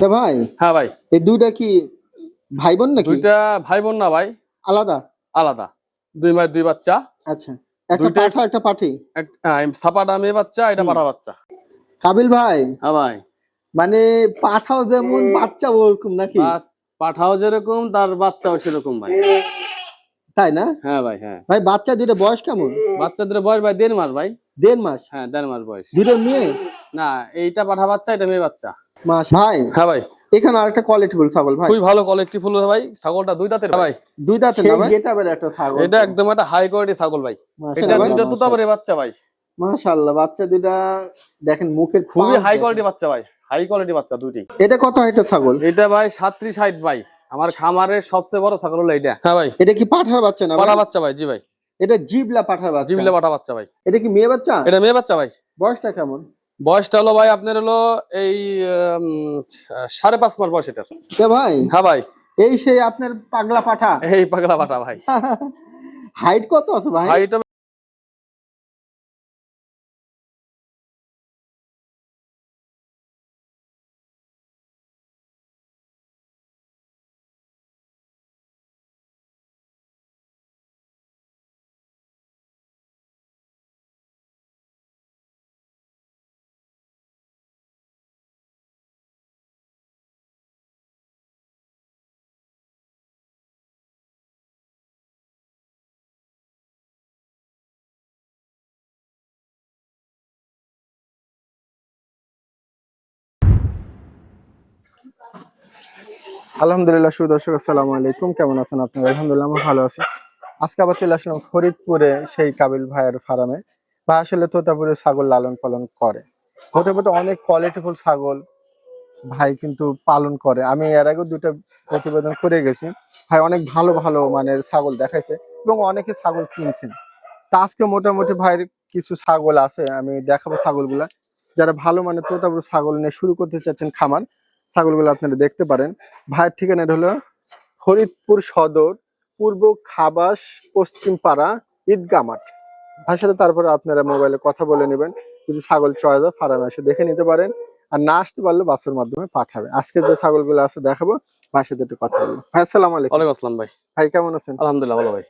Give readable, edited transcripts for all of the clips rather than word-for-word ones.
ভাই, হ্যাঁ ভাই, এই দুইটা কি ভাই বোন নাকি? দুইটা ভাই বোন না ভাই, আলাদা? আলাদা। 2 মায়ের 2 বাচ্চা। আচ্ছা, একটা দুইটাই পাঠা একটা পাঠি। সাপাটা মেয়ে বাচ্চা, এটা পাঠা বাচ্চা। কাবিল ভাই, হ্যাঁ ভাই, মানে পাঠাও যেমন বাচ্চা ওরকম নাকি? পাঠাও যেরকম তার বাচ্চাও সেরকম ভাই। তাই না? হ্যাঁ ভাই, হ্যাঁ ভাই, বাচ্চা দুইটা বয়স কেমন? বাচ্চাদের বয়স ভাই 1.5 মাস ভাই। 1.5 মাস? হ্যাঁ 1.5 মাস বয়স। দুইটা মেয়ে? না, এইটা পাঠা বাচ্চা, এটা মেয়ে বাচ্চা। ভাই, হ্যাঁ ভাই, এখানে আরেকটা কোয়ালিটিফুল ছাগল ভাই। খুবই ভালো কোয়ালিটি ফুল ভাই। ছাগলটা 2 দাঁতের ভাই। 2 দাঁতের না ভাই? গেটআপের একটা ছাগল। এটা একদম একটা হাই কোয়ালিটি ছাগল ভাই। এটা দুইটা তোতাপুরি বাচ্চা ভাই। মাশাআল্লাহ, বাচ্চা দুইটা দেখেন, মুখের খুবই হাই কোয়ালিটি বাচ্চা ভাই, হাই কোয়ালিটি বাচ্চা দুইটি। এটা কত হাইটের ছাগল? এটা ভাই 37-60 ভাই। আমার খামারের সবচেয়ে বড় ছাগল হলো এটা। হ্যাঁ ভাই, এটা কি পাঠার বাচ্চা না? পাঠা বাচ্চা ভাই। জি ভাই, এটা জিবলা পাঠার বাচ্চা। জিবলে পাঠা বাচ্চা ভাই। এটা কি মেয়ে বাচ্চা? এটা মেয়ে বাচ্চা ভাই। বয়সটা কেমন? বয়সটা হলো ভাই আপনার হলো এই 5.5 মাস বয়স এটা। ভাই, হ্যাঁ ভাই, এই সেই আপনার পাগলা পাঠা? এই পাগলা পাঠা ভাই। হাইট কত আছে ভাই? হাইট আলহামদুলিল্লাহ, সুদর্শক আসসালামু আলাইকুম, কেমন আছেন আপনারা? আলহামদুলিল্লাহ, আমি ভালো আছি। আজকে আবার চলে আসলাম ফরিদপুরে সেই কাবিল ভাইয়ের ফার্মে। ভাই আসলে তোতাপুরে ছাগল লালন পালন করে, মোটামুটি অনেক কোয়ালিটিফুল ছাগল ভাই কিন্তু পালন করে। আমি এর আগে 2টা প্রতিবেদন করে গেছি। ভাই অনেক ভালো ভালো মানের ছাগল দেখাইছে এবং অনেকে ছাগল কিনছেন। তা আজকে মোটামুটি ভাইয়ের কিছু ছাগল আছে, আমি দেখাবো ছাগলগুলা। যারা ভালো মানের তোতাপুরি ছাগল নিয়ে শুরু করতে চাচ্ছেন খামার, ছাগলগুলো আপনারা দেখতে পারেন। ভাইয়ের ঠিকানাটা হলো ফরিদপুর সদর, পূর্ব খাবাস, পশ্চিম পাড়া, ঈদগাহ মাঠ। ভাইয়ের সাথে তারপরে আপনারা মোবাইলে কথা বলে নেবেন। যদি ছাগল চয়েস হয় ফার্মে এসে দেখে নিতে পারেন, আর না আসতে পারলে বাসের মাধ্যমে পাঠাবে। আজকে যে ছাগলগুলো আছে দেখাবো, ভাইয়ের সাথে একটু কথা বলবো। ভাই আসসালামু আলাইকুম। ওয়ালাইকুম আসসালাম ভাই। ভাই কেমন আছেন? আলহামদুলিল্লাহ ভালো ভাই।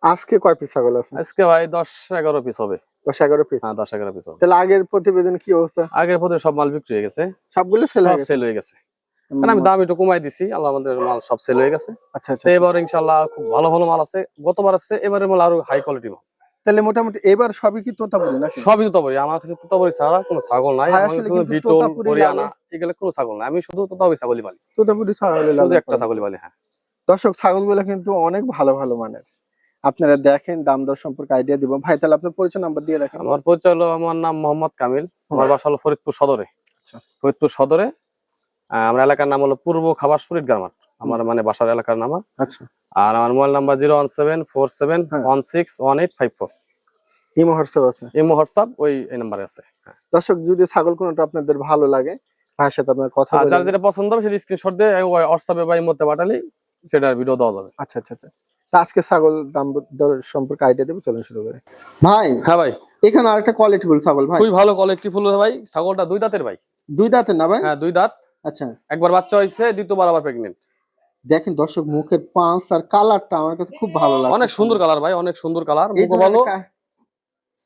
আজকে কয় পিস ছাগল আছে? আজকে ভাই 10-11 পিস হবে। 10-11 পিস? হ্যাঁ 10-11 পিস হবে। তাহলে আগের প্রতিবেদন কি অবস্থা? আগের পথে সব মাল বিক্রি হয়ে গেছে। সবগুলো সেল হয়ে গেছে? সেল হয়ে গেছে। কারণ আমি দাম একটু কমাই দিছি, আল্লাহ আমাদের মাল সব সেল হয়ে গেছে। আচ্ছা আচ্ছা। এবার ইনশাআল্লাহ খুব ভালো ভালো মাল আছে। গতবার আছে, এবারের মাল আরো হাই কোয়ালিটি মাল। তাহলে মোটামুটি এবার সবই কি তোতাপুরি নাকি? সবই তোতাপুরি। আমার কাছে তোতাপুরি ছাড়া কোনো ছাগল নাই। ভাই আমার আসলে কোনো কিন্তু বিটল, তোতাপুরি হরিয়ানা এগুলো কোনো ছাগল নাই। আমি শুধু তোতাপুরি ছাগলই পালি। তোতাপুরি ছাগল শুধু একটা ছাগলই পালি। হ্যাঁ দর্শক, ছাগলগুলো কিন্তু অনেক ভালো ভালো মানের। আপনারা দেখেন, দাম দর সম্পর্কে আইডিয়া দিব। ভাই তাহলে আপনার পরিচয় নাম্বার দিয়ে রাখেন। আমার পরিচয় হলো, আমার নাম মোহাম্মদ কামিল। আমার বাসা হলো ফরিদপুর সদরে। আচ্ছা, ফরিদপুর সদরে। আমার এলাকার নাম হলো পূর্ব খাবাসপুর ঈদগাহ মাঠ। আমার মানে বাসার এলাকার নাম। আচ্ছা। আর আমার মোবাইল নাম্বার 01747161854। ইমো হোয়াটসঅ্যাপ আছে? ইমো হোয়াটসঅ্যাপ ওই এই নাম্বারে আছে। দর্শক, যদি ছাগল কোনটা আপনাদের ভালো লাগে, ভাইয়ের সাথে আপনার কথা বলে, যার যেটা পছন্দ হবে সেটা স্ক্রিনশট দিয়ে হোয়াটসঅ্যাপে বা ইমোতে পাঠালেই সেটার ভিডিও দেওয়া যাবে। আচ্ছা আচ্ছা আচ্ছা। তা আজকে ছাগল দাম দর সম্পর্কে আইডিয়া দেব, চলুন শুরু করি। ভাই, হ্যাঁ ভাই, এখানে আরেকটা কোয়ালিটিফুল ছাগল ভাই। খুবই ভালো কোয়ালিটি ফুল ভাই। ছাগলটা 2 দাঁতের ভাই। 2 দাঁতের না ভাই? হ্যাঁ 2 দাঁত। আচ্ছা। একবার বাচ্চা হইছে, দ্বিতীয়বার আবার প্রেগন্যান্ট। দেখেন দর্শক, মুখের পাঁচ আর কালারটা আমার কাছে খুব ভালো লাগে। অনেক সুন্দর কালার ভাই, অনেক সুন্দর কালার, মুখও ভালো।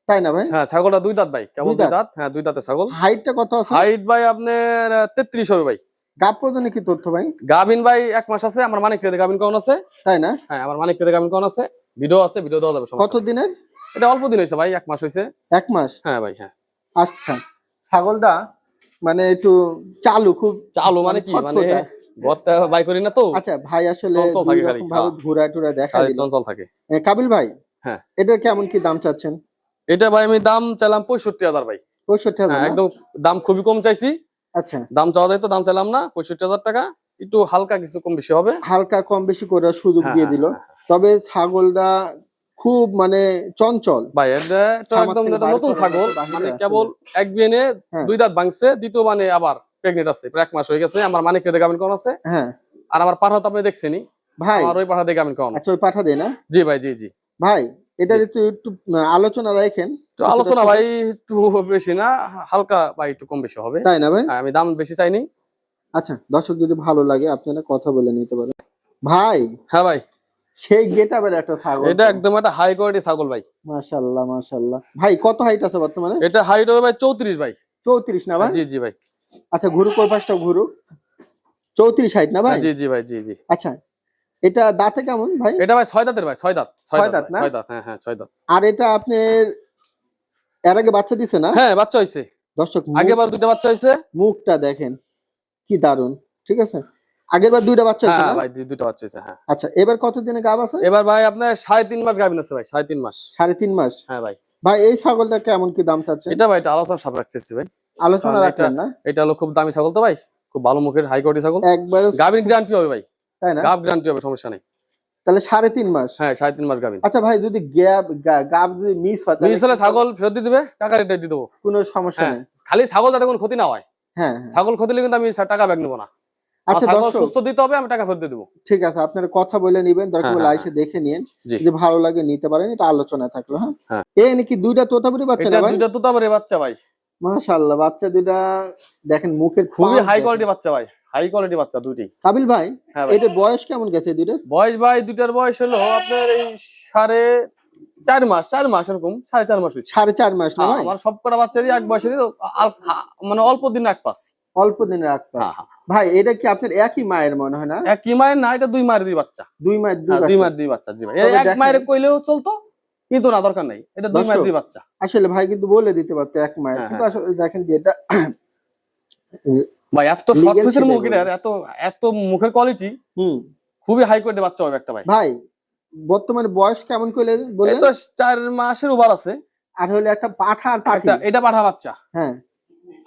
তাই না ভাই? হ্যাঁ ছাগলটা 2 দাঁত ভাই, কেবল 2 দাঁত। হ্যাঁ 2 দাঁতের ছাগল। হাইটটা কত আছে? হাইট ভাই আপনার 33 হবে ভাই। গাব পর্যন্ত কি তথ্য ভাই? গাবিন ভাই 1 মাস আছে। আমার মানিক রেদে গাবিন কোন আছে? তাই না? হ্যাঁ আমার মানিক রেদে গাবিন কোন আছে, ভিডিও আছে, ভিডিও দেওয়া যাবে। কত দিনের? এটা অল্প দিন হইছে ভাই, 1 মাস হইছে। 1 মাস? হ্যাঁ ভাই, হ্যাঁ। আচ্ছা, ছাগলটা মানে একটু চালু, খুব চালু মানে কি, মানে ঘরটা বাই করি না তো। আচ্ছা ভাই, আসলে চঞ্চল থাকে খালি, ভাবে ঘুরা টুরা দেখা দিল, চঞ্চল থাকে। কাবিল ভাই, হ্যাঁ এটা কেমন কি দাম চাচ্ছেন? এটা ভাই আমি দাম চাইলাম 65,000 ভাই। 65,000? হ্যাঁ একদম দাম খুবই কম চাইছি। আচ্ছা, দাম চাওয়া যায় তো, দাম চাইলাম না। 65,000 টাকা, একটু হালকা কিছু কম বেশি হবে। হালকা কম বেশি করে সুযোগ দিয়ে দিল। তবে ছাগলটা খুব মানে চঞ্চল ভাই। এটা তো একদম নতুন ছাগল, মানে কেবল এক বিয়েনে 2 দাঁত ভাঙছে, দ্বিতীয় মানে আবার প্রেগনেন্ট আছে, প্রায় 1 মাস হয়ে গেছে। আমার মানিক রেদে গাবিন কোন আছে। হ্যাঁ। আর আমার পাঠা তো আপনি দেখছেনই ভাই, আমার ওই পাঠা দিয়ে গাবিন কোন। আচ্ছা, ওই পাঠা দেয় না? জি ভাই, জি জি ভাই, এটা একটু একটু আলোচনা রাখেন। তো আলোচনা ভাই একটু বেশি না, হালকা ভাই একটু কম বেশি হবে। তাই না ভাই? আমি দাম বেশি চাইনি। আচ্ছা দর্শক যদি ভালো লাগে আপনারা কথা বলে নিতে পারেন। ভাই হ্যাঁ ভাই, সেই গেটআপের একটা ছাগল, এটা একদম একটা হাই কোয়ালিটি ছাগল ভাই। মাশাআল্লাহ মাশাআল্লাহ। ভাই কত হাইট আছে বর্তমানে? এটা হাইট হবে ভাই 34 ভাই। 34 না ভাই? জি জি ভাই। আচ্ছা ঘুরু কই পাশটা ঘুরু, 34 হাইট না ভাই? জি জি ভাই, জি জি। আচ্ছা এটা দাঁতে কেমন ভাই? এটা ভাই 6 দাঁতের ভাই, 6 দাঁত। 6 দাঁত না? 6 দাঁত, হ্যাঁ হ্যাঁ 6 দাঁত। আর এটা আপনার এর আগে বাচ্চা দিছে না? হ্যাঁ বাচ্চা হইছে, দর্শক আগেবার দুটো বাচ্চা হইছে। মুখটা দেখেন কি দারুন, ঠিক আছে। আগের বার 2টা বাচ্চা হয়েছে হ্যাঁ না ভাই, দুটো বাচ্চা হইছে হ্যাঁ। আচ্ছা এবার কত দিনে গাব আছে? এবার ভাই আপনার 3.5 মাস গাভিন আছে ভাই, 3.5 মাস। 3.5 মাস? হ্যাঁ ভাই। ভাই এই ছাগলটা কেমন কি দাম চাচ্ছেন? এটা ভাই এটা আলোচনা সব রাখতেছি ভাই, আলোচনা কারণ রাখবেন না? এটা হলো খুব দামি ছাগল তো ভাই, খুব ভালো মুখের হাই কোয়ালিটি ছাগল। একবার গাভিন গ্যারান্টি হবে ভাই, তাই না? গাব গ্যারান্টি হবে, সমস্যা নেই। তাহলে 3.5 মাস? হ্যাঁ 3.5 মাস গাভিন। আচ্ছা ভাই যদি গাব যদি মিস হয় তাহলে মিস হলে ছাগল ফেরত দিয়ে দিবে, টাকা রেটে দিয়ে দেবো। কোনো সমস্যা হ্যাঁ, নেই? খালি ছাগল যাতে কোনো ক্ষতি না হয়। হ্যাঁ হ্যাঁ। ছাগল ক্ষতি হলে কিন্তু আমি টাকা ব্যাক নেবো না। আচ্ছা ছাগল দর্শক সুস্থ দিতে হবে, আমি টাকা ফেরত দিয়ে দেবো। ঠিক আছে, আপনারা কথা বলে নিবেন, দরকার হ্যাঁ, হলে হ্যাঁ, আইসে দেখে নিন, জি। যদি ভালো লাগে নিতে পারেন, এটা আলোচনায় থাকলো। হ্যাঁ হ্যাঁ। এই নাকি 2টা তোতাপুরি বাচ্চা এটা না ভাই? দুইটা তোতাপুরি বাচ্চা ভাই, মাশাআল্লাহ বাচ্চা 2টা দেখেন, মুখের খুবই পাঁচ হাই দেখেন। কোয়ালিটি বাচ্চা ভাই, হাই কোয়ালিটি বাচ্চা দুইটি। কাবিল ভাই হ্যাঁ ভাই। এটা বয়স কেমন গেছে এই 2টার? বয়স ভাই দুইটার বয়স হলো আপনার এই 4.5 মাস, 4 মাস এরকম, 4.5 মাস হয়েছে। 4.5 মাস না ভাই? আমার সবকটা বাচ্চারই এক বয়সেরই মানে অল্প দিন এক পাস। অল্প দিনের রাখতে হ্যাঁ হ্যাঁ। ভাই এটা কি আপনার একই মায়ের মনে হয় না? একই মায়ের না, এটা 2 মায়ের 2 বাচ্চা। 2 মায়ের 2 হ্যাঁ 2 বাচ্চা? মায়ের 2 বাচ্চা, জি ভাই। তবে এক দেখেন- মায়ের কইলেও চলতো, কিন্তু না, দরকার নাই, এটা 2 মায়ের 2 বাচ্চা। আসলে ভাই কিন্তু বলে দিতে পারতো এক মায়ের, হ্যাঁ, কিন্তু হ্যাঁ। আসলে দেখেন যে এটা ভাই এত শর্ট Legal ফেসের সেটাই মুখ, এটার এত এত মুখের কোয়ালিটি, হুম খুবই হাই কোয়ালিটি বাচ্চা হবে একটা ভাই। ভাই বর্তমানে বয়স কেমন কইলে এই বলে? তো 4 মাসের ওভার আছে। আর হলো একটা পাঠা আর পাঠি। এটা পাঠা বাচ্চা, হ্যাঁ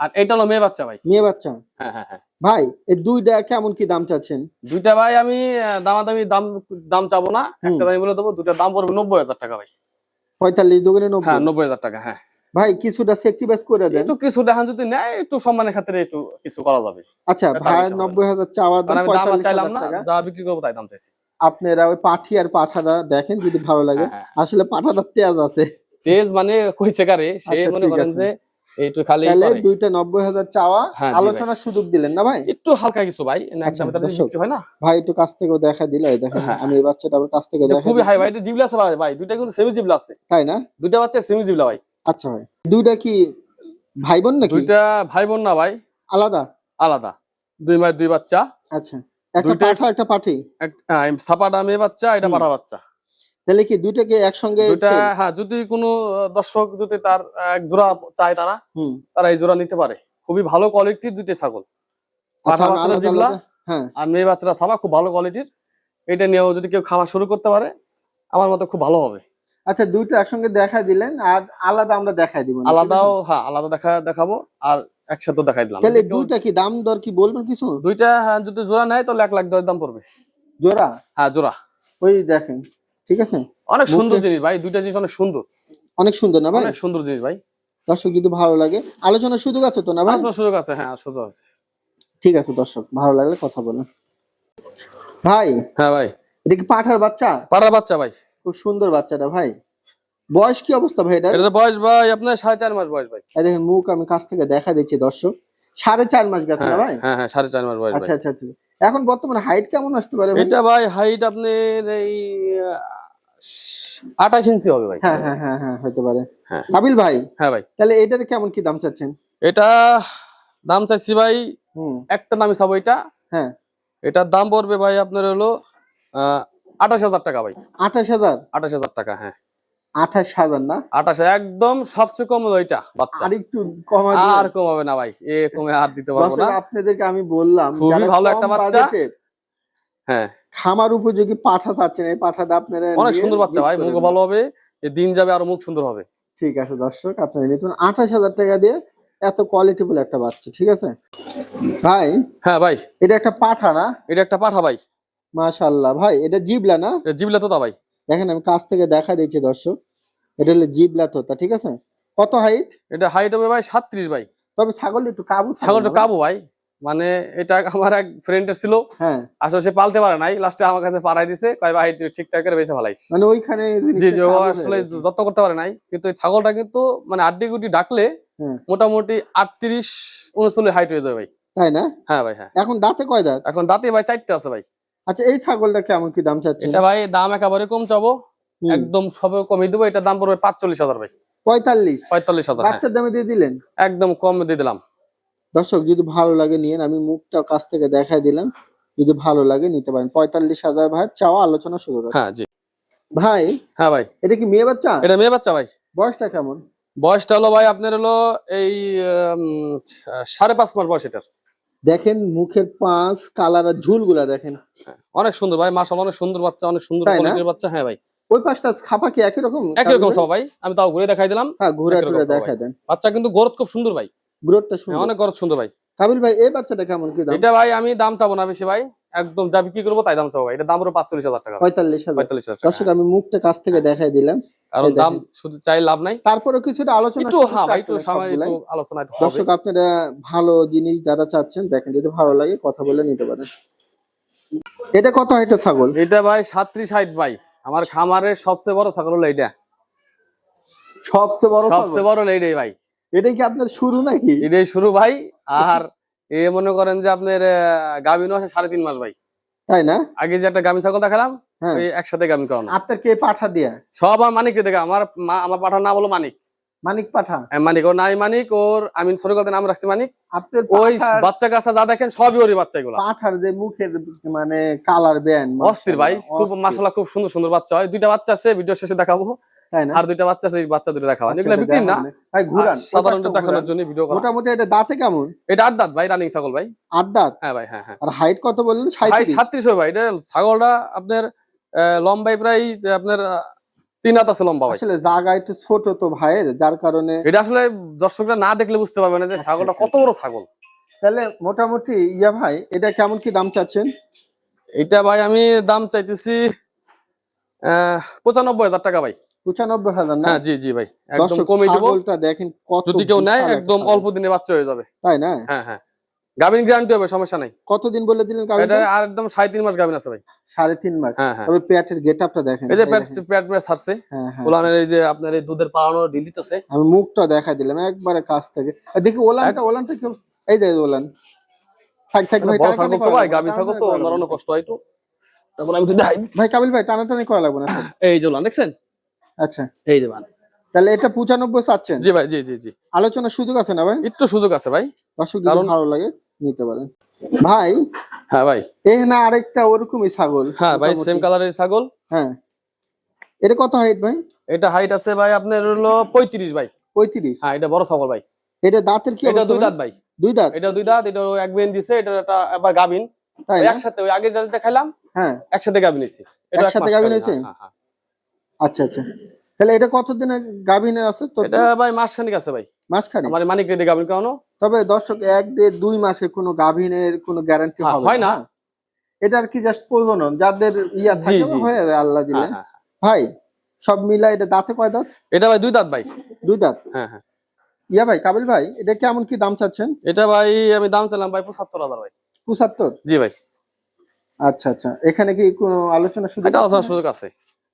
আর এটা হলো মেয়ে বাচ্চা ভাই। মেয়ে বাচ্চা? হ্যাঁ হ্যাঁ হ্যাঁ। ভাই এই 2টা কেমন কি দাম চাচ্ছেন? দুইটা ভাই আমি দামাদামি দাম চাবো না, একটা দামি বলে দেবো। দুইটা দাম পড়বে 90,000 টাকা ভাই। 45 দুগুণে 90? হ্যাঁ 90,000 টাকা। হ্যাঁ ভাই কিছুটা সেক্রিফাইস করে দেন। একটু কিছু দেখান যদি নেয়, একটু সম্মানের খাতিরে একটু কিছু করা যাবে। আচ্ছা এটা ভাই বেশি হবে না। 90,000 চাওয়া দাম, কারণ আমি দাম আর চাইলাম 45,000 না, টাকা। যা বিক্রি করবো তাই দাম চাইছি। আপনারা ওই পাঠি আর পাঠাটা দেখেন যদি ভালো লাগে। হ্যাঁ, আসলে পাঠাটা তেজ আছে। তেজ মানে কইছে কারে, সে আচ্ছা, মনে ঠিক করেন আছে। যে একটু খালি তাহলে করে। 2টা 90,000 চাওয়া, হ্যাঁ, জি ভাই। আলোচনার সুযোগ দিলেন না ভাই? একটু হালকা কিছু ভাই, আচ্ছা, একদম তাদের দর্শক। বিক্রি হয় না। ভাই একটু কাছ থেকেও দেখা দিল, এই দেখেন হ্যাঁ, আমি এই বাচ্চাটা আবার কাছ থেকে এটা দেখা খুবই হাই দিচ্ছি। ভাই, এটা জিবলা আছে ভাই, দুইটা কিন্তু সেমি জিবলা আছে। তাই না? দুইটা বাচ্চা সেমি জিবলা ভাই। আচ্ছা ভাই 2টা কি ভাই বোন নাকি? দুইটা ভাই বোন না ভাই, আলাদা? আলাদা। 2 মায়ের 2 বাচ্চা। আচ্ছা একটা দুইটাই- পাঠা একটা পাঠি? সাপাটা মেয়ে বাচ্চা, এটা পাঠা বাচ্চা। তাহলে কি দুইটাকে একসঙ্গে দুইটা sell? হ্যাঁ, যদি কোনো দর্শক যদি তার এক জোড়া চায়, হুম তারা এই জোড়া নিতে পারে। খুবই ভালো কোয়ালিটির দুইটা ছাগল, আচ্ছা পাঠা আমি বাচ্চাটা আলাদা জিবলা আলাদা, হ্যাঁ আর মেয়ে বাচ্চাটা সাবা, খুব ভালো কোয়ালিটির। এটা নিয়েও যদি কেউ খাওয়া শুরু করতে পারে, আমার মতে খুব ভালো হবে। আচ্ছা দুইটা একসঙ্গে দেখা দিলেন, আর আলাদা আমরা দেখাই দিব না, ঠিক আলাদাও আছে? হ্যাঁ, আলাদা দেখাবো, আর একসাথে দেখাই দিলাম। তাহলে যদি কেউ দুইটা কি দাম দর কি বলবেন কিছু? দুইটা হ্যাঁ, যদি জোড়া নেয় তাহলে 1,10,000 দাম পড়বে। জোড়া? হ্যাঁ জোড়া। ওই দেখেন, ঠিক আছে, অনেক সুন্দর মুখে- জিনিস ভাই, দুইটা জিনিস অনেক সুন্দর, অনেক সুন্দর না ভাই? অনেক সুন্দর জিনিস ভাই। দর্শক যদি ভালো লাগে আলোচনার সুযোগ আছে তো না ভাই? আপনার সুযোগ আছে, হ্যাঁ সুযোগ আছে। ঠিক আছে দর্শক, ভালো লাগলে কথা বলেন। ভাই হ্যাঁ ভাই, এটা কি পাঠার বাচ্চা? পাড়ার বাচ্চা ভাই। খুব সুন্দর বাচ্চাটা ভাই। বয়স কি অবস্থা ভাই এটার? এটার বয়স ভাই আপনার 4.5 মাস বয়স ভাই। এই দেখেন মুখ আমি কাছ থেকে দেখা দিচ্ছি দর্শক, 4.5 মাস গেছে না হ্যাঁ ভাই? হ্যাঁ হ্যাঁ, 4.5 মাস বয়স আচ্ছা ভাই। আচ্ছা আচ্ছা। এখন বর্তমানে হাইট কেমন আসতে পারে ভাই? এটা ভাই হাইট আপনার এই 28 ইঞ্চি হবে ভাই। হ্যাঁ হ্যাঁ হ্যাঁ হ্যাঁ হতে পারে। হ্যাঁ কাবিল ভাই হ্যাঁ ভাই, তাহলে এটার কেমন কি দাম চাচ্ছেন? এটা দাম চাইছি ভাই, হুম একটা দামই চাবো এটা। হ্যাঁ এটার দাম পড়বে ভাই আপনার হলো 28,000 টাকা ভাই। 28,000? 28,000 টাকা, হ্যাঁ 28,000 না? 28, একদম সবচেয়ে কম হলো এটা বাচ্চা। আর একটু কমা আর কমাবে না ভাই, এ কমে আর দিতে পারবো না। দর্শক আপনাদেরকে আমি বললাম খুবই যারা ভালো কম একটা বাচ্চা। বাজেটের হ্যাঁ খামার উপযোগী পাঠা চাচ্ছেন, এই পাঠাটা আপনারা অনেক নিয়ে সুন্দর বাচ্চা miss ভাই, করেন মুখ না। ভালো হবে, এ দিন যাবে আরো মুখ সুন্দর হবে। ঠিক আছে দর্শক, আপনারা নিতুন 28,000 টাকা দিয়ে এত কোয়ালিটিফুল একটা বাচ্চা, ঠিক আছে ভাই? হ্যাঁ ভাই, এটা একটা পাঠা না? এটা একটা পাঠা ভাই, মাশাআল্লাহ ভাই, এটা জিবলা না? এটা জিবলা তোতা ভাই। দেখেন আমি কাছ থেকে দেখা দিচ্ছি দর্শক, এটা হলো জিবলা তোতা, ঠিক আছে। কত হাইট? এটা হাইট হবে ভাই 37 ভাই। তবে ছাগল একটু কাবু ছাগলটা না ভাই? কাবু ভাই, মানে এটা আমার এক ফ্রেন্ডের ছিল, হ্যাঁ আসলে সে পালতে পারে নাই, লাস্টে আমার কাছে পাড়াই দিছে, কয় ভাই তুই ঠিকঠাক করে বেঁচে ফেলাইস। মানে ওইখানে জি জিনিসটা জি, ও কাবু হয়ে আসলে গেছে। যত্ন করতে পারে নাই, কিন্তু এই ছাগলটা কিন্তু মানে আড্ডি গুটি ডাকলে হ্যাঁ মোটামুটি 38-39 হাইট হয়ে যাবে ভাই। তাই না? হ্যাঁ ভাই হ্যাঁ। এখন দাঁতে কয় দাঁত? এখন দাঁতে ভাই 4টে আছে ভাই। আচ্ছা, এই ছাগলটা কেমন কি দাম চাচ্ছেন? এটা ভাই দাম একেবারে কম চাবো, একদম সবে কমে দেবো। এটা দাম পড়বে 45,000 ভাই। 45? 45,000 হ্যাঁ। বাচ্চার দামে দিয়ে দিলেন? একদম কম দিয়ে দিলাম। দর্শক যদি ভালো লাগে নিয়েন, আমি মুখটা কাছ থেকে দেখাই দিলাম, যদি ভালো লাগে নিতে পারেন। 45,000 ভাই চাওয়া, আলোচনা শুরু আছে। হ্যাঁ জি ভাই হ্যাঁ ভাই। এটা কি মেয়ে বাচ্চা? এটা মেয়ে বাচ্চা ভাই। বয়সটা কেমন? বয়সটা হলো ভাই আপনার হলো এই 5.5 মাস বয়স এটার। দেখেন মুখের পাঁচ, কালার আর ঝুলগুলা দেখেন। অনেক সুন্দর ভাই, মাশাআল্লাহ অনেক সুন্দর বাচ্চা, অনেক সুন্দর তাই না? কোয়ালিটির বাচ্চা। হ্যাঁ ভাই। ওই পাঁচটা খাপা কি একই রকম? একই রকম সব ভাই, আমি তাও ঘুরে দেখাই দিলাম। হ্যাঁ, ঘুরে একই রকম টুরে সব দেখাই ভাই। দেন। বাচ্চা কিন্তু গ্রোথ খুব সুন্দর ভাই। গ্রোথটা হ্যাঁ, সুন্দর। অনেক গ্রোথ সুন্দর ভাই। কাবিল ভাই এই বাচ্চাটা কেমন কি দাম? এটা ভাই আমি দাম চাবো না বেশি ভাই, একদম যা বিক্রি করবো তাই দাম চাবো ভাই। এটা দাম হলো 45,000 টাকা। 45,000? 45,000 টাকা। দর্শক আমি মুখটা কাছ থেকে দেখাই দিলাম, কারণ এই দাম দেখেন। শুধু চাই লাভ নাই, তারপরে কিছুটা আলোচনা একটু সুযোগ হ্যাঁ ভাই একটু রাখবেন সময় সবগুলাই। একটু আলোচনা একটু হবে। দর্শক আপনারা ভালো জিনিস যারা চাচ্ছেন দেখেন, যদি ভালো লাগে কথা বলে নিতে পারেন। এটা কত হাইটের ছাগল? এটা ভাই 37-60 ভাই। আমার খামারের সবচেয়ে বড় ছাগল হলো এইটা। সবচেয়ে বড় ছাগল? সবচেয়ে বড় হলো এইটাই ভাই। এটা কি আপনার শুরু নাকি? এটাই শুরু ভাই। আর এ মনে করেন যে আপনার গাভিনও আছে 3.5 মাস ভাই। তাই না? আগে যে একটা গাভীন ছাগল দেখালাম, হ্যাঁ। ওই একসাথে গাভীন করানো। আপনার কে পাঠা দিয়া? সব আমার মানিককে দেখে, আমার পাঠার নাম হলো মানিক। মানিক পাঠা? মানিক ওর নাই মানিক, ওর আমি ছোট কথা নাম রাখছি মানিক। আপনার ওই পাঠার, বাচ্চা কাচ্চা যা দেখেন সবই ওরই বাচ্চা এগুলো। পাঠার যে মুখের মানে কালার ব্যান অস্থির ভাই, খুব মাশাআল্লাহ খুব সুন্দর সুন্দর বাচ্চা হয়। 2টা বাচ্চা আছে, ভিডিও শেষে দেখাবো। তাই না? আর 2টা বাচ্চা আছে, এই বাচ্চা দুটো দেখাবো। আচ্ছা, এগুলো এটা বিক্রি না দেখান ভাই, ঘুরান সাধারণত দেখানোর জন্য ভিডিও করা। মোটামুটি এটা দাঁতে কেমন? এটা 8 দাঁত ভাই, রানিং ছাগল ভাই। 8 দাঁত? হ্যাঁ ভাই হ্যাঁ হ্যাঁ। আর হাইট কত বললেন? ভাই 37? 37 হয় ভাই। এটা ছাগলটা আপনার লম্বাই প্রায় আপনার 3 হাত আছে লম্বা ভাই। আসলে জায়গা একটু ছোট তো ভাইয়ের, যার কারণে এটা আসলে দর্শকরা না দেখলে বুঝতে পারবে না যে আচ্ছা, ছাগলটা আচ্ছা, কত বড় ছাগল। তাহলে মোটামুটি ভাই এটা কেমন কি দাম চাচ্ছেন? এটা ভাই আমি দাম চাইতেছি 95,000 টাকা ভাই। 95,000 না? হ্যাঁ জি জি ভাই, একদম দর্শক কমে দেবো। ছাগলটা দেখেন কত যদি কেউ নেয় বিশাল একটা একদম ছাগল। অল্প দিনে বাচ্চা হয়ে যাবে। তাই না? হ্যাঁ হ্যাঁ, গাভিন গ্যারান্টি হবে, সমস্যা নাই। কতদিন বলে দিলেন এটা গাবিনটা? আর একদম 3.5 মাস গাভিন আছে ভাই। 3.5 মাস? হ্যাঁ হ্যাঁ। তবে পেটের গেটআপটা দেখেন, এই যে এই পেট দেখেন। পেট পেট ছাড়ছে, হ্যাঁ হ্যাঁ, ওলানের এই যে আপনার এই দুধের পাওয়ানো ডিলিট আছে। আমি মুখটা দেখাই দিলাম একবারে কাছ থেকে। আর দেখি ওলানটা কি, এই যে ওলান। থাক থাক ভাই, বড় টানাটানি ছাগল তো করা ভাই, লাগবে না, গাভিন ছাগল তো টানাটানি করা আমার লাগবে অনেক না। কষ্ট হয় একটু। তারপর আমি তো দেখাই। ভাই কাবিল ভাই, টানাটানি করা লাগবে না স্যার। এই যে ওলান দেখছেন, আচ্ছা, এই যে মান। তাহলে এটা 95 চাচ্ছেন? জি ভাই জি জি জি। আলোচনার সুযোগ আছে না ভাই? একটু সুযোগ আছে ভাই। দর্শক যদি কারণ- ভালো লাগে নিতে পারেন। ভাই হ্যাঁ ভাই এই না আরেকটা ওরকমই ছাগল? হ্যাঁ ভাই, মোটামুটি। সেম কালারের ছাগল। হ্যাঁ, এটা কত হাইট ভাই? এটা হাইট আছে ভাই আপনার হলো 35 ভাই। 35? হ্যাঁ, এটা বড় ছাগল ভাই। এটা দাঁতের কি এটা অবস্থা 2 ভাই? দাঁত ভাই। 2 দাঁত? এটা 2 দাঁত, এটা এক বেন দিছে, এটা একটা আবার গাভিন। তাই ওই না? একসাথে ওই আগে যেটা দেখাইলাম হ্যাঁ, একসাথে গাভিন নিছি। এটা এক একসাথে মাস গাভিন গাভিন, হয়েছে? হ্যাঁ, হ্যাঁ। আচ্ছা আচ্ছা। তাহলে এটা কতদিনের গাভিনের আছে তো? এটা ভাই মাসখানিক আছে ভাই। মাসখানেক? আমার মানিক রেডি গাভিন কানো। তবে দর্শক 1-1.5-2 মাসে কোনো গাভিনের কোনো গ্যারান্টি হ্যাঁ, হবে হয় না। হ্যাঁ? এটার কি জাস্ট প্রজনন যাদের ইয়া জি, থাকে জি। হয়ে যায় আল্লাহ দিলে। হ্যাঁ, হ্যাঁ। ভাই সব মিলা এটা দাঁতে কয় দাঁত? এটা ভাই 2 দাঁত ভাই। 2 দাঁত? হ্যাঁ হ্যাঁ। ভাই কাবিল ভাই এটা কেমন কি দাম চাচ্ছেন? এটা ভাই আমি দাম চাইলাম ভাই 75,000 ভাই। 75? জি ভাই। আচ্ছা আচ্ছা, এখানে কি কোনো আলোচনা সুযোগ এটা আছে? আসার সুযোগ আছে।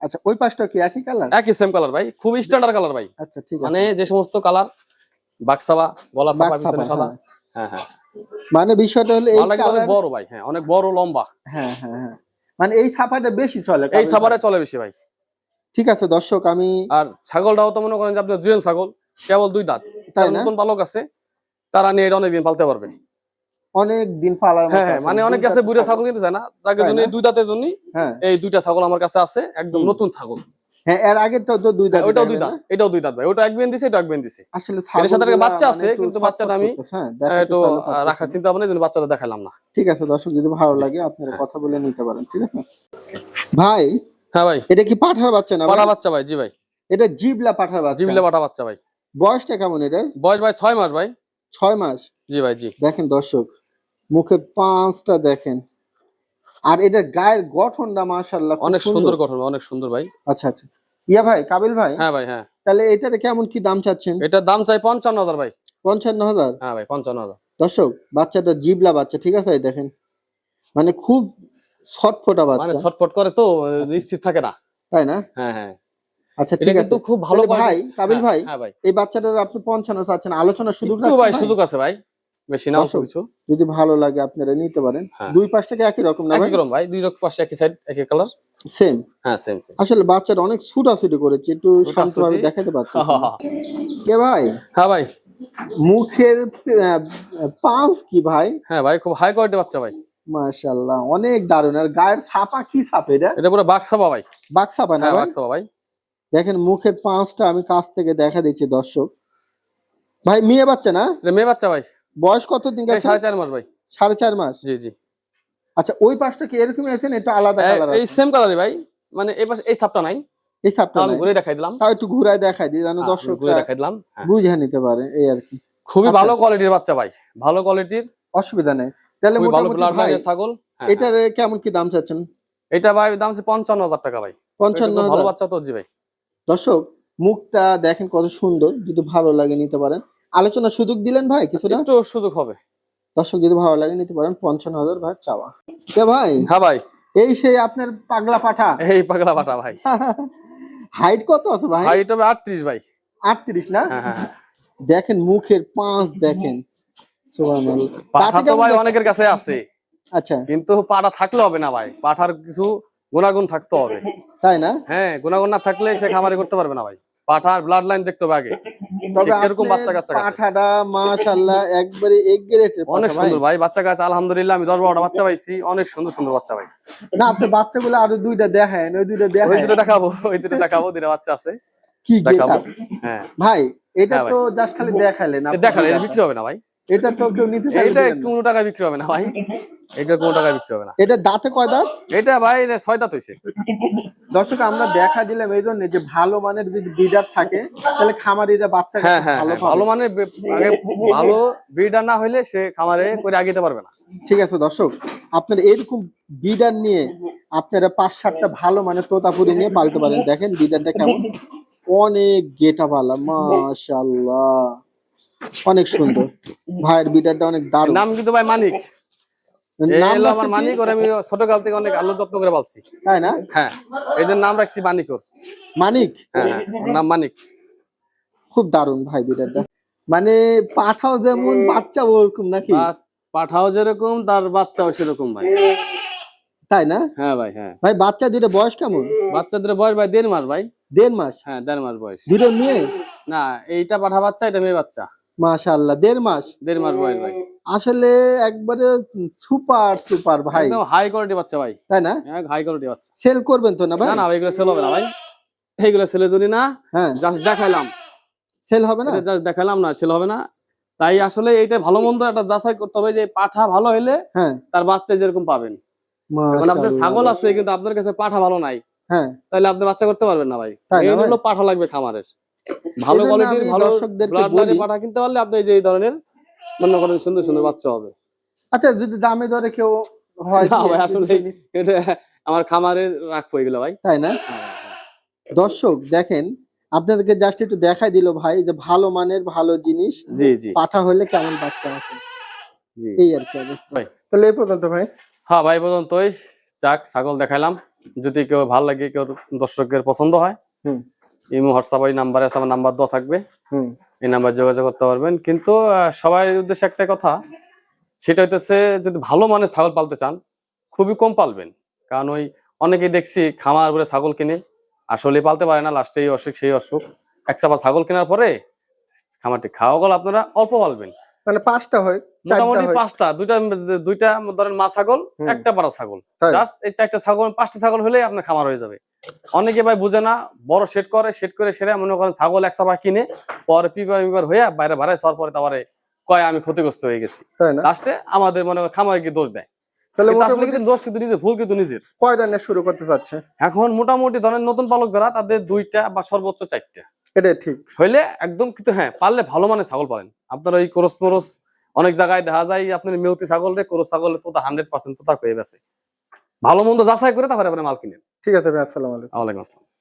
আচ্ছা, ওই পাশটা কি একই কালার? একই সেম কালার ভাই, খুব স্ট্যান্ডার্ড কালার ভাই। আচ্ছা ঠিক মানে আছে। যে সমস্ত কালার বাক্সাবা, গলা ছাপা, বাক্সাপা, পিছনে সাদা। হ্যাঁ। হ্যাঁ হ্যাঁ। মানে বিষয়টা হলো এই মালটা কিন্তু অনেক কালার। বড় ভাই, হ্যাঁ অনেক বড় লম্বা। হ্যাঁ হ্যাঁ হ্যাঁ, মানে এই ছাপাটা বেশি চলে এই কাবিল ভাই। সাবারে চলে বেশি ভাই। ঠিক আছে দর্শক, আমি আর ছাগলটাও তো মনে করেন যে আপনার জুয়েল ছাগল, কেবল 2 দাঁত। তাই যারা না? নতুন পালক আছে তারা নিয়ে এটা অনেকদিন পালতে পারবে। অনেক দিন পালার মতো হ্যাঁ হ্যাঁ, আছে। মানে অনেক 2 আছে দাঁতের বুড়ে ছাগল কিনতে চায় না, যাকে তাই জন্য না? এই 2 দাঁতের জন্য হ্যাঁ এই 2টা ছাগল আমার কাছে আছে, একদম নতুন ছাগল। হ্যাঁ, এর আগেরটাও তো 2 দাঁত। ওটাও 2 দাঁত, এটাও 2 দাঁত ভাই। ওটা এক বেন দিছে, এটা এক বেন দিছে। আসলে এটার সাথে একটা ছাগলগুলা বাচ্চা মানে আছে, একটু কিন্তু ছটফট বাচ্চাটা আমি করতেছে, হ্যাঁ, দেখাতে একটু চাইলে পারতেছি রাখার না। চিন্তা ভাবনা, এই জন্য বাচ্চাটা দেখালাম না। ঠিক আছে দর্শক যদি ভালো লাগে আপনারা কথা বলে নিতে পারেন, ঠিক আছে ভাই। হ্যাঁ ভাই, এটা কি পাঠার বাচ্চা না ভাই? পাঠা বাচ্চা ভাই। জি ভাই, এটা জিবলা পাঠার বাচ্চা? জিবলে পাঠা বাচ্চা ভাই। বয়সটা কেমন এটার? বয়স ভাই 6 মাস ভাই। 6 মাস? জি ভাই জি। দেখেন দর্শক মুখে পাঁচটা দেখেন, আর এটার গায়ের গঠনটা মাশাআল্লাহ খুব অনেক সুন্দর গঠন, অনেক সুন্দর ভাই। আচ্ছা আচ্ছা, ভাই কাবিল ভাই, হ্যাঁ ভাই হ্যাঁ। তাহলে এটার কেমন কি দাম চাচ্ছেন? এটার দাম চাই 55,000 ভাই। 55,000? হ্যাঁ ভাই 55,000। দর্শক বাচ্চাটা জিবলা বাচ্চা, ঠিক আছে এই দেখেন, মানে খুব ছটফটা মানে বাচ্চা, ছটফট করে তো, স্থির থাকে না। তাই না? হ্যাঁ হ্যাঁ। আচ্ছা এটা ঠিক আছে। কিন্তু খুব ভালো তাহলে ভাই quality- কাবিল হ্যাঁ, ভাই, হ্যাঁ ভাই। এই বাচ্চাটার আপনি 55 চাচ্ছেন, আলোচনার সুযোগ একটু রাখবেন ভাই ভাই? সুযোগ আছে ভাই। বেশি না, অল্প দর্শক, কিছু। যদি ভালো লাগে আপনারা নিতে পারেন। হ্যাঁ। দুই পাশটাকে একই রকম না ভাই? একই রকম ভাই, দুই রকম পাশে একই সাইড একই কালার। সেম। হ্যাঁ সেম সেম। আসলে বাচ্চাটা অনেক ছুটাছুটি করেছে, একটু শান্তভাবে দেখাতে পারতেছি না। কে ভাই? হ্যাঁ ভাই। মুখের পাঁচ কি ভাই? হ্যাঁ ভাই, খুব হাই কোয়ালিটি বাচ্চা ভাই। মাশাআল্লাহ, অনেক দারুণ। আর গায়ের ছাপা কি ছাপ এটা? এটা পুরো বাক্সাবা ভাই। বাক্সাপা না হ্যাঁ ভাই? বাক্সাবা ভাই। দেখেন মুখের পাঁচটা আমি কাছ থেকে দেখা দিচ্ছি দর্শক। ভাই মেয়ে বাচ্চা না? এটা মেয়ে বাচ্চা ভাই। বয়স কত দিন এই গেছে? 4.5 মাস ভাই। 4.5 মাস। জি জি। আচ্ছা, ওই পাশটা কি এরকমই আছেন, একটু আলাদা কালার এই আছে? সেম কালারই ভাই, মানে এই পাশে এই ছাপটা নাই। এই ছাপটা আমি নাই? ঘুরে দেখাই দিলাম। তাও একটু ঘুরায় দেখাই দিই যেন ঘুরে দর্শকরা দেখাই দিলাম। হ্যাঁ। বুঝে নিতে পারে, এই আর কি। খুবই আচ্ছা। ভালো কোয়ালিটির বাচ্চা ভাই, ভালো কোয়ালিটির, অসুবিধা নেই। তাহলে খুবই ভালো মোটামুটি ব্লাড ভাই লাইনের ছাগল। হ্যাঁ, এটার কেমন কি দাম চাচ্ছেন? এটা ভাই দাম আছে 55,000 টাকা ভাই। এটা খুব 55,000? ভালো বাচ্চা তো জি ভাই। দর্শক, মুখটা দেখেন কত সুন্দর, যদি ভালো লাগে নিতে পারেন। আলোচনা সুযোগ দিলেন ভাই কিছুটা? একটু সুযোগ হবে। দর্শক যদি ভালো লাগে নিতে পারেন, 55,000 ভাই চাওয়া। কে ভাই? হ্যাঁ ভাই। এই সেই আপনার পাগলা পাঠা। এই পাগলা বাটা ভাই। হাইট কত আছে ভাই? হাইট হবে 38 ভাই। 38 না? হ্যাঁ হ্যাঁ হ্যাঁ। দেখেন মুখের পাঁচ দেখেন, সুবহানাল্লাহ। পাঠা দাঁতে তো কেমন ভাই আছে? অনেকের কাছে আছে, আচ্ছা, কিন্তু পাঠা থাকলে হবে না ভাই, পাঠার কিছু গুণাগুণ থাকতে হবে। তাই না? হ্যাঁ, গুণাগুণ না থাকলে সে খামারি করতে পারবে না ভাই। পাঠার ব্লাড লাইন দেখতে হবে আগে, তবে সে কিরকম আপনার বাচ্চা কাচ্চা কাছে। পাঠাটা মাশাআল্লাহ একবারে এক গ্রেডের অনেক পাঠা ভাই। সুন্দর ভাই বাচ্চা কাছে, আলহামদুলিল্লাহ আমি 10-12টা বাচ্চা পাইছি, অনেক সুন্দর সুন্দর বাচ্চা ভাই। না, আপনার বাচ্চাগুলো আরো দুইটা দেখেন, ওই দুইটা ওই দেখেন। দুটো দেখাবো, ওই দুটো দেখাবো, দুটো বাচ্চা আছে কি দেখাবো। গেটআপ হ্যাঁ ভাই! এটা হ্যাঁ ভাই। তো জাস্ট খালি দেখালেন আপনি দেখালে এটা বিড়ালটা। বিক্রি হবে না ভাই। এটা তো কেউ নিতে চাইলে এইটা দিবেন না। কোনো টাকায় বিক্রি হবে না ভাই, এটা কোনো টাকায় বিক্রি হবে না। এটা দাঁতে কয় দাঁত? এটা ভাই 6 দাঁত হইছে। দর্শক, আমরা দেখা দিলাম এই জন্য যে ভালো মানের যদি বিড়াল থাকে তাহলে খামারিরা বাচ্চা হ্যাঁ কাচ্চা হ্যাঁ ভালো হ্যাঁ, পাবে। ভালো মানে আগে ভালো ব্রিডার না হইলে সে খামারে করে আগিতে পারবে না। ঠিক আছে দর্শক, আপনারা এরকম বিড়াল নিয়ে আপনারা 5-7টা ভালো মানের তোতাপুরি নিয়ে পালতে পারেন। দেখেন বিড়ালটা কেমন, অনেক গেটাওয়ালা, মাশাআল্লাহ, অনেক সুন্দর। ভাইয়ের বিড়ালটা অনেক দারুণ। নাম কিন্তু ভাই মানিক। নাম এই হলো রাখছেন আমার কি? মানিক, ওর আমি ছোটকাল থেকে অনেক আল্লাহ যত্ন করে পালছি। তাই না? হ্যাঁ, এই যে নাম রাখছি মানিক ওর। মানিক? হ্যাঁ হ্যাঁ, ওর নাম মানিক। খুব দারুণ ভাই বিড়ালটা। মানে পাঠাও যেমন বাচ্চা ওরকম নাকি? পাঠাও যেরকম তার বাচ্চাও সেরকম ভাই। তাই না? হ্যাঁ ভাই হ্যাঁ। ভাই বাচ্চা দুটো বয়স কেমন? বাচ্চাদের বয়স ভাই 1.5 মাস ভাই। 1.5 মাস? হ্যাঁ 1.5 মাস বয়স। দুটো মেয়ে? না, এইটা পাঠা বাচ্চা, এটা মেয়ে বাচ্চা। মাশাআল্লাহ, 1.5 মাস। 1.5 মাস বয়স ভাই। আসলে একবারে সুপার সুপার ভাই, একদম হাই কোয়ালিটি বাচ্চা ভাই। তাই না? হ্যাঁ, হাই কোয়ালিটি বাচ্চা। সেল করবেন তো না ভাই? না না, এগুলো সেল হবে না ভাই, এইগুলো সেলের জন্য না। হ্যাঁ, জাস্ট দেখাইলাম, সেল হবে না? এটা জাস্ট দেখাইলাম, না সেল হবে না। তাই আসলে এইটা ভালো মন্দ একটা যাচাই করতে হবে, যে পাঠা ভালো হইলে হ্যাঁ, তার বাচ্চা যেরকম পাবেন। এখন আপনার ছাগল আছে কিন্তু আপনার কাছে পাঠা ভালো নাই, হ্যাঁ, তাহলে আপনি বাচ্চা করতে পারবেন না ভাই। তাই না মেইন ভাই? হলো পাঠা লাগবে খামারের, ভালো এজন্য কোয়ালিটির, আমি ভালো দর্শকদেরকে ব্লাড বলি। লাইনের পাঠা কিনতে পারলে আপনি যে এই ধরনের মনে করেন সুন্দর সুন্দর বাচ্চা হবে। আচ্ছা, যদি দামে দরে কেউ হয় না দিয়ে ভাই, আসলে এটা আমার খামারে রাখবো এগুলো ভাই। তাই না? দর্শক দেখেন, আপনাদেরকে জাস্ট একটু দেখাই দিল ভাই যে ভালো মানের ভালো জিনিস জি জি পাঠা হলে কেমন বাচ্চা আছে, জি এই আর কি অবস্থা। ভাই। তাহলে এই পর্যন্ত ভাই। হ্যাঁ ভাই, পর্যন্তই। যাক, ছাগল দেখাইলাম, যদি কেউ ভালো লাগে, কেউ দর্শকের পছন্দ হয়, হুম ইমো হোয়াটসঅ্যাপ এই নাম্বারে আছে, আমার নাম্বার দেওয়া থাকবে, হুম এই নাম্বার যোগাযোগ করতে পারবেন। কিন্তু সবার উদ্দেশ্যে একটা কথা, সেটা হইতেছে যদি ভালো মানের ছাগল পালতে চান খুবই কম পালবেন। কারণ ওই অনেকেই দেখছি খামার করে ছাগল কিনে, আসলে পালতে পারে না, লাস্টে এই অসুখ সেই অসুখ। এক চাপা ছাগল কেনার পরে খামারটি খাওয়া গেল, আপনারা অল্প পালবেন। মানে 5টা হয়, 4টা মোটামুটি হয়? 5টা, দুইটা ধরেন মা ছাগল, একটা পাড়া ছাগল, তাই? জাস্ট এই 4টা ছাগল 5টা ছাগল হলেই আপনার খামার হয়ে যাবে। অনেকে ভাই বুঝে না, বড় শেড করে সেরে মনে করেন ছাগল এক চাপা কিনে পরে পিপার হয়ে বাইরে ভাড়ায় যাওয়ার পরে তারপরে কয় আমি ক্ষতিগ্রস্ত হয়ে গেছি, তাই না? লাস্টে আমাদের মনে করেন খামারে গিয়ে দোষ দেয়। তাহলে কিন্তু আসলে মোটামুটি কিন্তু দোষ কিন্তু নিজের, ভুল কিন্তু নিজের। কয়টা নিয়ে শুরু করতে চাচ্ছে? এখন মোটামুটি ধরেন নতুন পালক যারা, তাদের 2টা বা সর্বোচ্চ 4টা এটা ঠিক হইলে একদম, কিন্তু হ্যাঁ পারলে ভালো মানে ছাগল পালেন। আপনার ওই কোরস মোরস অনেক জায়গায় দেখা যায়, আপনার মেউতি ছাগল রে কোরস ছাগল তো 100% তো তা হয়ে গেছে। ভালো মন্দ যাচাই করে তারপরে আপনি মাল কিনেন। ঠিক আছে ভাই, আসসালামু আলাইকুম। ওয়ালাইকুম আসসালাম।